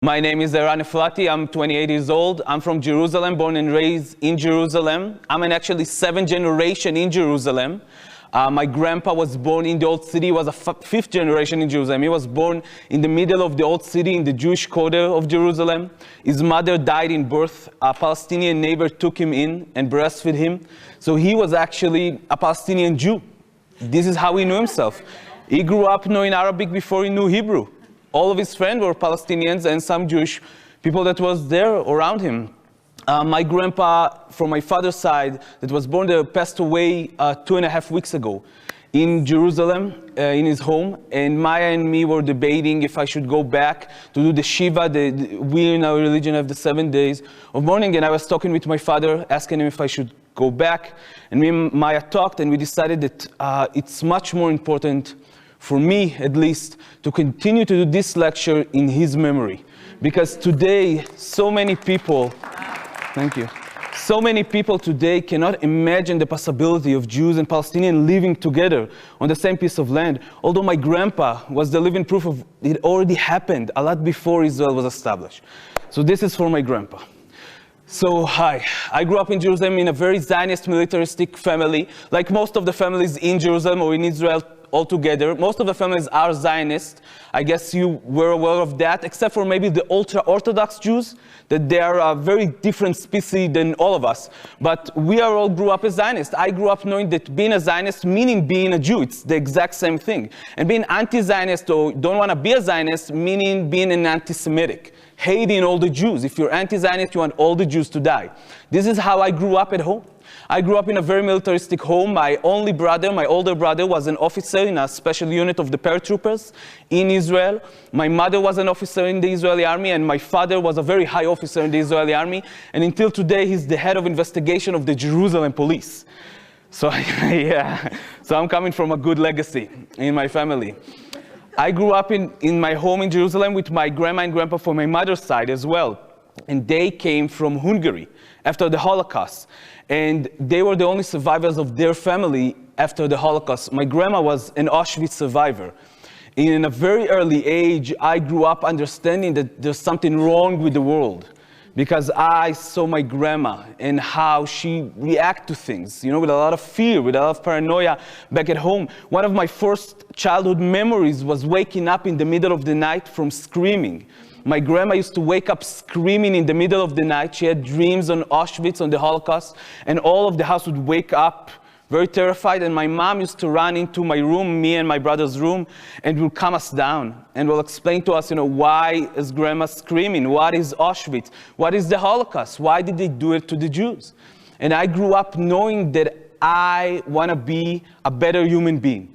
My name is Eran Efrati. I'm 28 years old. I'm from Jerusalem, born and raised in Jerusalem. I'm actually 7th generation in Jerusalem. My grandpa was born in the Old City. He was a 5th generation in Jerusalem. He was born in the middle of the Old City in the Jewish quarter of Jerusalem. His mother died in birth. A Palestinian neighbor took him in and breastfed him. So he was actually a Palestinian Jew. This is how he knew himself. He grew up knowing Arabic before he knew Hebrew. All of his friends were Palestinians and some Jewish people that was there around him. My grandpa, from my father's side, that was born there, passed away 2.5 weeks ago in Jerusalem, in his home. And Maya and me were debating if I should go back to do the Shiva. We in our religion have the 7 days of mourning. And I was talking with my father, asking him if I should go back. And me and Maya talked, and we decided that it's much more important, for me at least, to continue to do this lecture in his memory. Because today, so many people, thank you, so many people today cannot imagine the possibility of Jews and Palestinians living together on the same piece of land. Although my grandpa was the living proof of it already happened a lot before Israel was established. So this is for my grandpa. So, hi. I grew up in Jerusalem in a very Zionist militaristic family. Like most of the families in Jerusalem or in Israel altogether, most of the families are Zionist. I guess you were aware of that, except for maybe the ultra-Orthodox Jews, that they are a very different species than all of us. But we all grew up as Zionists. I grew up knowing that being a Zionist meaning being a Jew. It's the exact same thing. And being anti-Zionist or don't want to be a Zionist meaning being an anti-Semitic, hating all the Jews. If you're anti-Zionist, you want all the Jews to die. This is how I grew up at home. I grew up in a very militaristic home. My only brother, my older brother, was an officer in a special unit of the paratroopers in Israel. My mother was an officer in the Israeli army, and my father was a very high officer in the Israeli army. And until today, he's the head of investigation of the Jerusalem police. So, yeah, so I'm coming from a good legacy in my family. I grew up in my home in Jerusalem with my grandma and grandpa from my mother's side as well. And they came from Hungary after the Holocaust. And they were the only survivors of their family after the Holocaust. My grandma was an Auschwitz survivor. In a very early age, I grew up understanding that there's something wrong with the world, because I saw my grandma and how she reacted to things, you know, with a lot of fear, with a lot of paranoia back at home. One of my first childhood memories was waking up in the middle of the night from screaming. My grandma used to wake up screaming in the middle of the night. She had dreams on Auschwitz, on the Holocaust, and all of the house would wake up very terrified. And my mom used to run into my room, me and my brother's room, and will calm us down and will explain to us, you know, why is grandma screaming? What is Auschwitz? What is the Holocaust? Why did they do it to the Jews? And I grew up knowing that I want to be a better human being.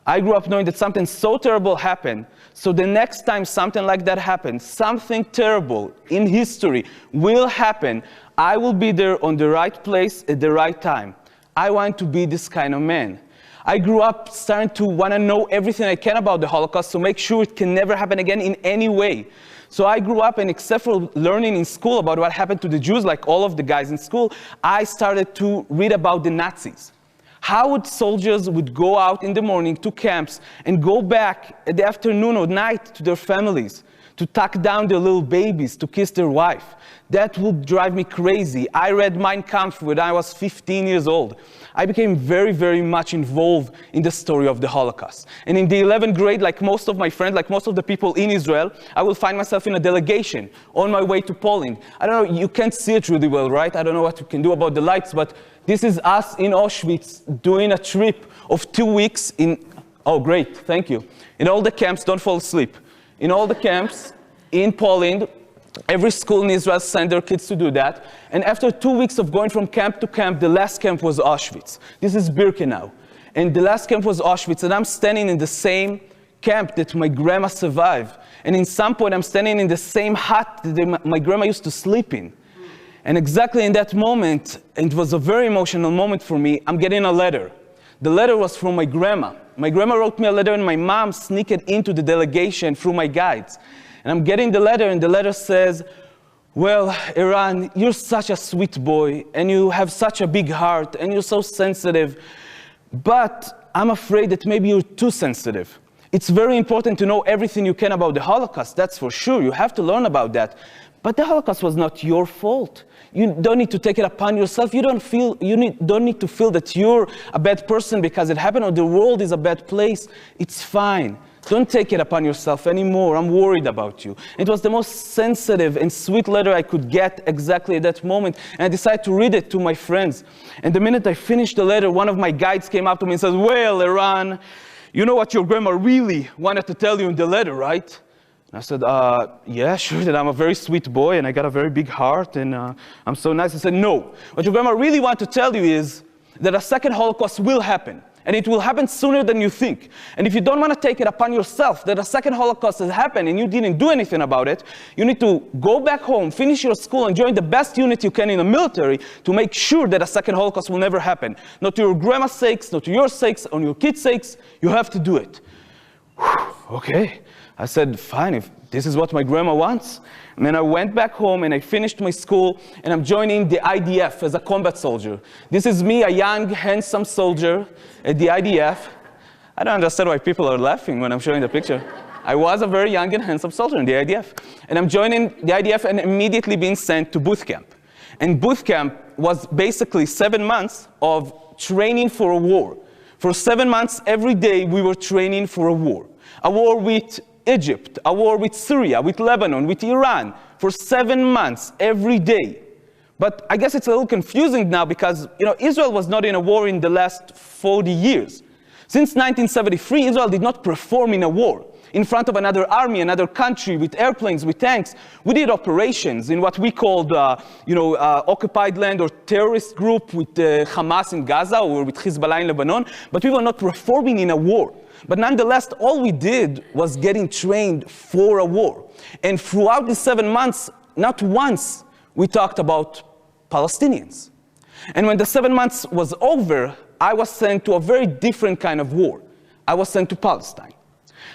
I grew up knowing that something so terrible happened, so the next time something like that happens, something terrible in history will happen, I will be there on the right place at the right time. I want to be this kind of man. I grew up starting to want to know everything I can about the Holocaust to make sure it can never happen again in any way. So I grew up, and except for learning in school about what happened to the Jews, like all of the guys in school, I started to read about the Nazis. How would soldiers would go out in the morning to camps and go back at the afternoon or night to their families, to tuck down their little babies, to kiss their wife. That would drive me crazy. I read Mein Kampf when I was 15 years old. I became very, very much involved in the story of the Holocaust. And in the 11th grade, like most of my friends, like most of the people in Israel, I will find myself in a delegation on my way to Poland. I don't know, you can't see it really well, right? I don't know what you can do about the lights, but this is us in Auschwitz doing a trip of 2 weeks in, oh great, thank you. In all the camps, don't fall asleep. In all the camps in Poland, every school in Israel sent their kids to do that. And after 2 weeks of going from camp to camp, the last camp was Auschwitz. This is Birkenau. And the last camp was Auschwitz, and I'm standing in the same camp that my grandma survived. And in some point, I'm standing in the same hut that my grandma used to sleep in. And exactly in that moment, and it was a very emotional moment for me, I'm getting a letter. The letter was from my grandma. My grandma wrote me a letter, and my mom sneaked into the delegation through my guides. And I'm getting the letter, and the letter says, well, Eran, you're such a sweet boy, and you have such a big heart, and you're so sensitive, but I'm afraid that maybe you're too sensitive. It's very important to know everything you can about the Holocaust, that's for sure. You have to learn about that. But the Holocaust was not your fault. You don't need to take it upon yourself. You don't need to feel that you're a bad person because it happened or the world is a bad place. It's fine. Don't take it upon yourself anymore. I'm worried about you. It was the most sensitive and sweet letter I could get exactly at that moment. And I decided to read it to my friends. And the minute I finished the letter, one of my guides came up to me and said, "Well, Eran, you know what your grandma really wanted to tell you in the letter, right?" And I said, "Yeah, sure, that I'm a very sweet boy and I got a very big heart and I'm so nice." I said, "No, what your grandma really wanted to tell you is that a second Holocaust will happen. And it will happen sooner than you think. And if you don't want to take it upon yourself that a second Holocaust has happened and you didn't do anything about it, you need to go back home, finish your school, and join the best unit you can in the military to make sure that a second Holocaust will never happen. Not to your grandma's sakes, not to your sakes, on your kids' sakes. You have to do it." Okay. I said, fine, if this is what my grandma wants. And then I went back home and I finished my school and I'm joining the IDF as a combat soldier. This is me, a young, handsome soldier at the IDF. I don't understand why people are laughing when I'm showing the picture. I was a very young and handsome soldier in the IDF. And I'm joining the IDF and immediately being sent to boot camp. And boot camp was basically 7 months of training for a war. For 7 months, every day we were training for a war. A war with Egypt, a war with Syria, with Lebanon, with Iran, for 7 months, every day. But I guess it's a little confusing now because, Israel was not in a war in the last 40 years. Since 1973, Israel did not perform in a war in front of another army, another country, with airplanes, with tanks. We did operations in what we called, occupied land or terrorist group with Hamas in Gaza or with Hezbollah in Lebanon, but we were not performing in a war. But nonetheless, all we did was getting trained for a war. And throughout these 7 months, not once we talked about Palestinians. And when the 7 months was over, I was sent to a very different kind of war. I was sent to Palestine.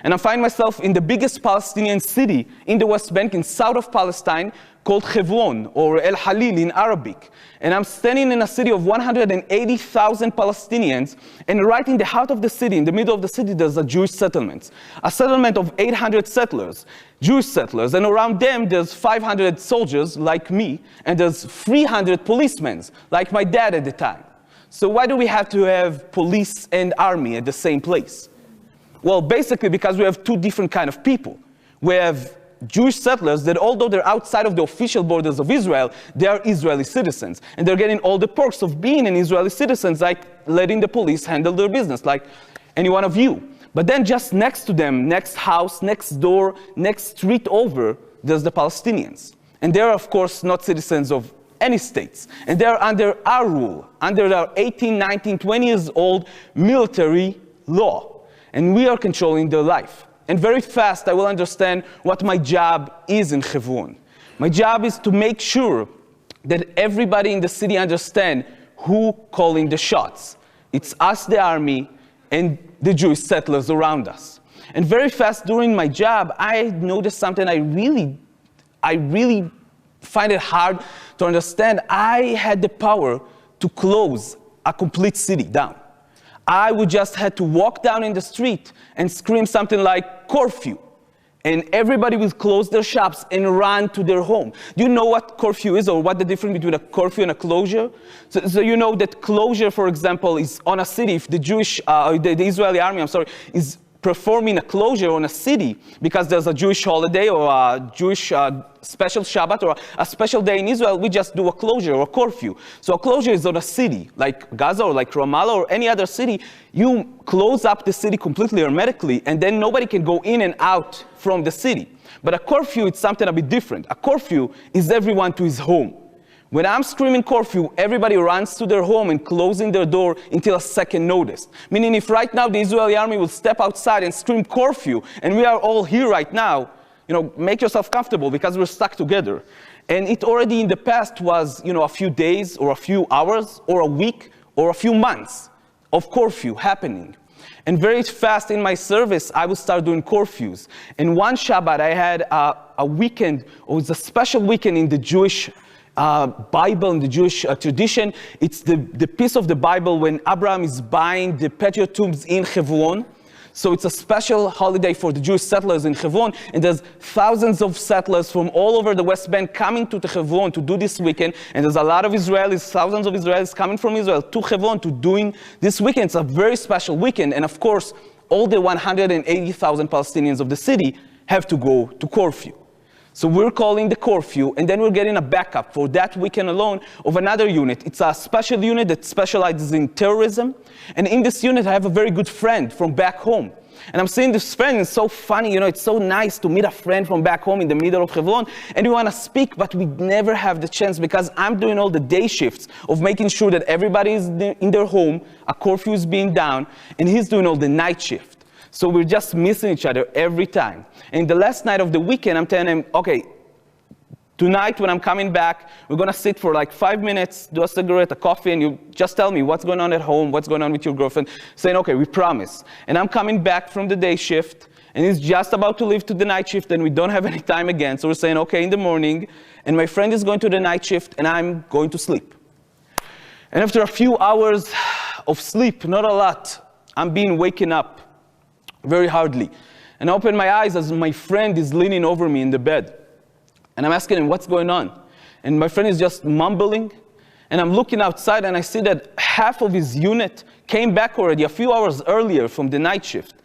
And I find myself in the biggest Palestinian city in the West Bank, in south of Palestine, called Hebron, or El Halil in Arabic. And I'm standing in a city of 180,000 Palestinians, and right in the heart of the city, in the middle of the city, there's a Jewish settlement. A settlement of 800 settlers, Jewish settlers, and around them there's 500 soldiers, like me, and there's 300 policemen, like my dad at the time. So why do we have to have police and army at the same place? Well, basically because we have two different kind of people. We have Jewish settlers that although they're outside of the official borders of Israel, they are Israeli citizens. And they're getting all the perks of being an Israeli citizen, like letting the police handle their business, like any one of you. But then just next to them, next house, next door, next street over, there's the Palestinians. And they're, of course, not citizens of any states. And they're under our rule, under our 18, 19, 20 years old military law. And we are controlling their life. And very fast, I will understand what my job is in Hebron. My job is to make sure that everybody in the city understand who calling the shots. It's us, the army, and the Jewish settlers around us. And very fast during my job, I noticed something I really find it hard to understand. I had the power to close a complete city down. I would just had to walk down in the street and scream something like curfew. And everybody would close their shops and run to their home. Do you know what curfew is or what the difference between a curfew and a closure? So you know that closure, for example, is on a city. If the Israeli army, is performing a closure on a city because there's a Jewish holiday or a Jewish special Shabbat or a special day in Israel, we just do a closure or a curfew. So a closure is on a city, like Gaza or like Ramallah or any other city. You close up the city completely hermetically, and then nobody can go in and out from the city. But a curfew is something a bit different. A curfew is everyone to his home. When I'm screaming curfew, everybody runs to their home and closing their door until a second notice. Meaning if right now the Israeli army will step outside and scream curfew, and we are all here right now, make yourself comfortable because we're stuck together. And it already in the past was, a few days or a few hours or a week or a few months of curfew happening. And very fast in my service, I would start doing curfews. And one Shabbat, I had a weekend, or it was a special weekend in the Jewish Bible and the Jewish tradition. It's the piece of the Bible when Abraham is buying the patriot tombs in Hebron. So it's a special holiday for the Jewish settlers in Hebron, and there's thousands of settlers from all over the West Bank coming to Hebron to do this weekend, and there's a lot of Israelis, thousands of Israelis coming from Israel to Hebron to doing this weekend. It's a very special weekend, and of course, all the 180,000 Palestinians of the city have to go to curfew. So we're calling the curfew, and then we're getting a backup for that weekend alone of another unit. It's a special unit that specializes in terrorism. And in this unit, I have a very good friend from back home. And I'm seeing this friend, it's so funny, it's so nice to meet a friend from back home in the middle of Hebron. And we want to speak, but we never have the chance because I'm doing all the day shifts of making sure that everybody is in their home, a curfew is being down, and he's doing all the night shift. So we're just missing each other every time. And the last night of the weekend, I'm telling him, okay, tonight when I'm coming back, we're going to sit for like 5 minutes, do a cigarette, a coffee, and you just tell me what's going on at home, what's going on with your girlfriend, saying, okay, we promise. And I'm coming back from the day shift, and he's just about to leave to the night shift, and we don't have any time again. So we're saying, okay, in the morning, and my friend is going to the night shift, and I'm going to sleep. And after a few hours of sleep, not a lot, I'm being waken up very hardly. And I open my eyes as my friend is leaning over me in the bed. And I'm asking him, what's going on? And my friend is just mumbling. And I'm looking outside and I see that half of his unit came back already a few hours earlier from the night shift.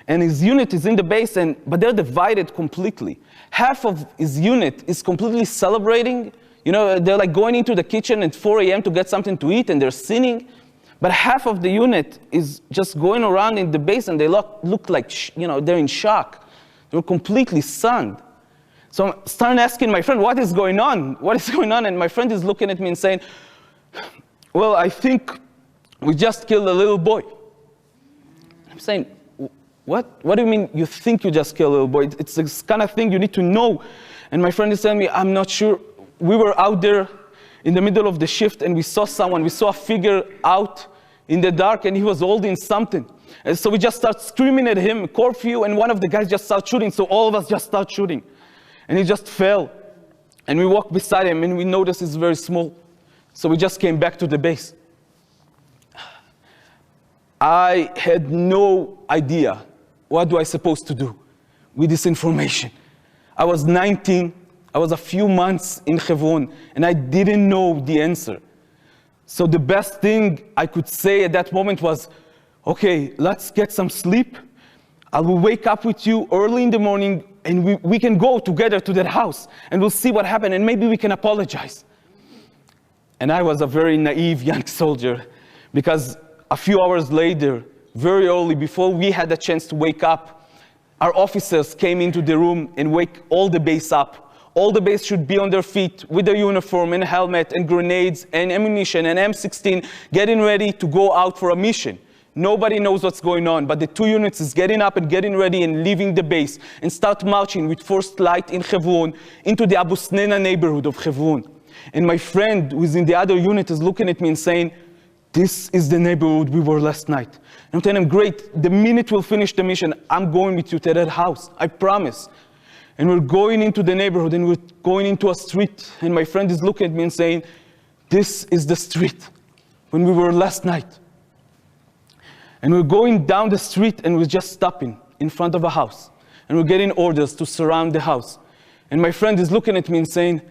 And his unit is in the base, but they're divided completely. Half of his unit is completely celebrating. They're like going into the kitchen at 4 a.m. to get something to eat and they're singing. But half of the unit is just going around in the base and they look like, they're in shock. They're completely stunned. So I'm starting asking my friend, what is going on? What is going on? And my friend is looking at me and saying, well, I think we just killed a little boy. I'm saying, what? What do you mean you think you just killed a little boy? It's this kind of thing you need to know. And my friend is telling me, I'm not sure. We were out there in the middle of the shift, and we saw a figure out in the dark, and he was holding something. And so we just start screaming at him, curfew, and one of the guys just started shooting, so all of us just start shooting. And he just fell. And we walked beside him, and we noticed he's very small. So we just came back to the base. I had no idea what do I supposed to do with this information. I was 19. I was a few months in Hebron, and I didn't know the answer. So the best thing I could say at that moment was, okay, let's get some sleep. I will wake up with you early in the morning, and we can go together to that house, and we'll see what happened, and maybe we can apologize. And I was a very naive young soldier, because a few hours later, very early, before we had the chance to wake up, our officers came into the room and wake all the base up. All the base should be on their feet with their uniform and helmet and grenades and ammunition and M16, getting ready to go out for a mission. Nobody knows what's going on, but the two units is getting up and getting ready and leaving the base and start marching with first light in Hebron into the Abu Snena neighborhood of Hebron. And my friend who is in the other unit is looking at me and saying, this is the neighborhood we were last night. And I'm telling him, great, the minute we'll finish the mission, I'm going with you to that house, I promise. And we're going into the neighborhood, and we're going into a street, and my friend is looking at me and saying, this is the street when we were last night. And we're going down the street, and we're just stopping in front of a house, and we're getting orders to surround the house. And my friend is looking at me and saying,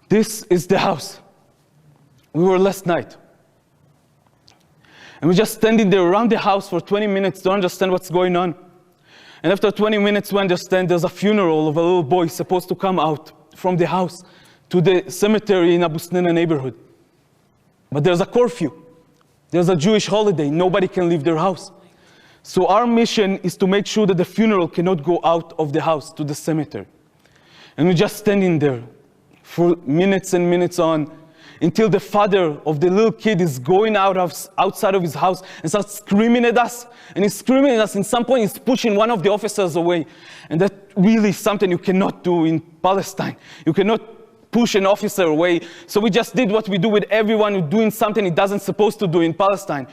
this is the house we were last night. And we're just standing there around the house for 20 minutes to understand what's going on. And after 20 minutes, we understand there's a funeral of a little boy supposed to come out from the house to the cemetery in Abu Snena neighborhood. But there's a curfew. There's a Jewish holiday. Nobody can leave their house. So our mission is to make sure that the funeral cannot go out of the house to the cemetery. And we're just standing there for minutes and minutes on, until the father of the little kid is going outside of his house and starts screaming at us. And he's screaming at us. And at some point, he's pushing one of the officers away. And that really is something you cannot do in Palestine. You cannot push an officer away. So we just did what we do with everyone who's doing something he doesn't supposed to do in Palestine.